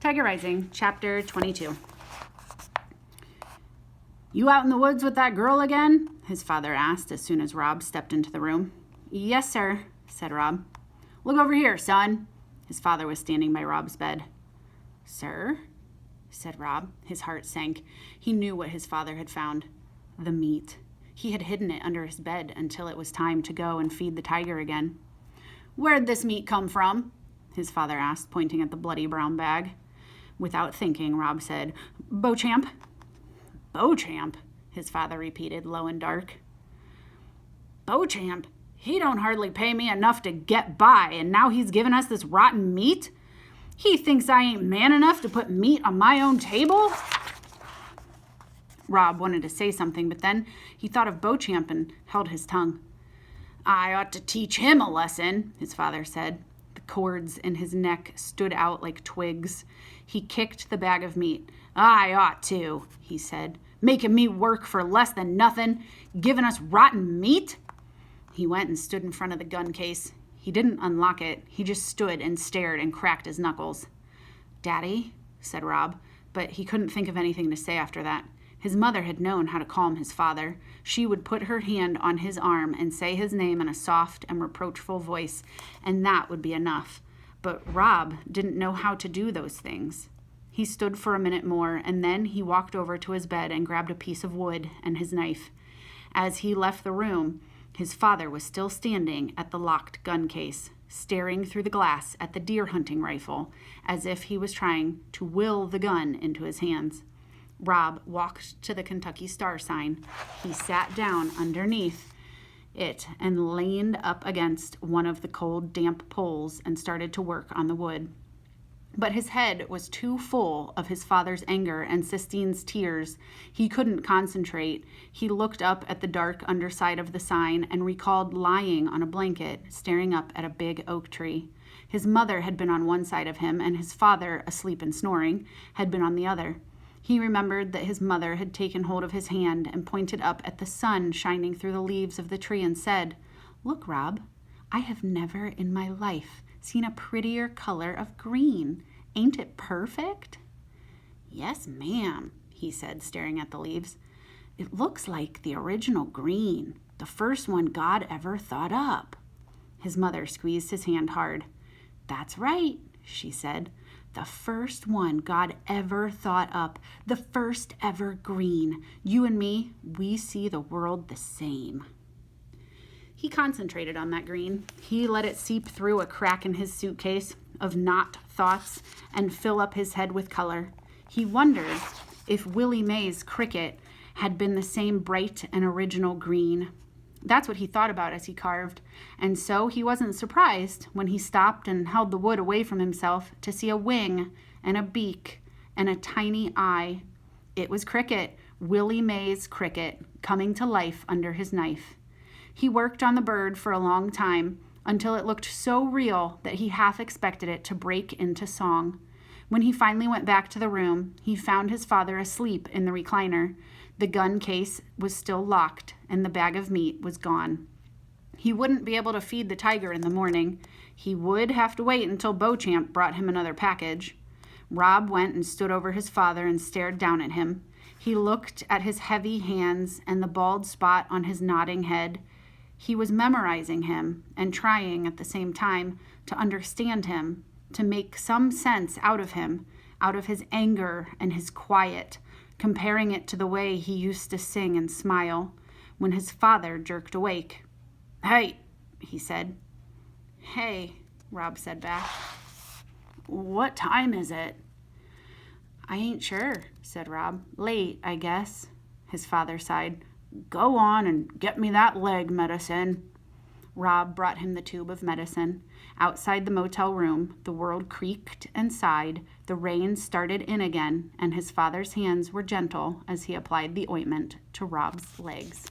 Tiger Rising, Chapter 22. "You out in the woods with that girl again?" his father asked as soon as Rob stepped into the room. "Yes, sir," said Rob. "Look over here, son." His father was standing by Rob's bed. "Sir?" said Rob. His heart sank. He knew what his father had found. The meat. He had hidden it under his bed until it was time to go and feed the tiger again. "Where'd this meat come from?" his father asked, pointing at the bloody brown bag. Without thinking, Rob said, "Beauchamp." "Beauchamp," his father repeated, low and dark. "Beauchamp? He don't hardly pay me enough to get by, and now he's giving us this rotten meat? He thinks I ain't man enough to put meat on my own table?" Rob wanted to say something, but then he thought of Beauchamp and held his tongue. "I ought to teach him a lesson," his father said. The cords in his neck stood out like twigs. He kicked the bag of meat. "I ought to," he said. "Making me work for less than nothing, giving us rotten meat." He went and stood in front of the gun case. He didn't unlock it. He just stood and stared and cracked his knuckles. "Daddy," said Rob, but he couldn't think of anything to say after that. His mother had known how to calm his father. She would put her hand on his arm and say his name in a soft and reproachful voice, and that would be enough. But Rob didn't know how to do those things. He stood for a minute more, and then he walked over to his bed and grabbed a piece of wood and his knife. As he left the room, his father was still standing at the locked gun case, staring through the glass at the deer hunting rifle, as if he was trying to will the gun into his hands. Rob walked to the Kentucky Star sign. He sat down underneath it and leaned up against one of the cold, damp poles and started to work on the wood. But his head was too full of his father's anger and Sistine's tears. He couldn't concentrate. He looked up at the dark underside of the sign and recalled lying on a blanket, staring up at a big oak tree. His mother had been on one side of him, and his father, asleep and snoring, had been on the other. He remembered that his mother had taken hold of his hand and pointed up at the sun shining through the leaves of the tree and said, "Look, Rob, I have never in my life seen a prettier color of green. Ain't it perfect?" "Yes, ma'am," he said, staring at the leaves. "It looks like the original green, the first one God ever thought up." His mother squeezed his hand hard. "That's right," she said. "The first one God ever thought up, the first ever green. You and me, we see the world the same." He concentrated on that green. He let it seep through a crack in his suitcase of not thoughts and fill up his head with color. He wondered if Willie Mae's cricket had been the same bright and original green. That's what he thought about as he carved, and so he wasn't surprised when he stopped and held the wood away from himself to see a wing and a beak and a tiny eye. It was Cricket, Willie Mae's cricket, coming to life under his knife. He worked on the bird for a long time until it looked so real that he half expected it to break into song. When he finally went back to the room, he found his father asleep in the recliner. The gun case was still locked, and the bag of meat was gone. He wouldn't be able to feed the tiger in the morning. He would have to wait until Beauchamp brought him another package. Rob went and stood over his father and stared down at him. He looked at his heavy hands and the bald spot on his nodding head. He was memorizing him and trying at the same time to understand him, to make some sense out of him, out of his anger and his quiet, comparing it to the way he used to sing and smile, when his father jerked awake. "Hey," he said. "Hey," Rob said back. "What time is it?" "I ain't sure," said Rob. "Late, I guess." His father sighed. "Go on and get me that leg medicine." Rob brought him the tube of medicine. Outside the motel room, the world creaked and sighed, the rain started in again, and his father's hands were gentle as he applied the ointment to Rob's legs.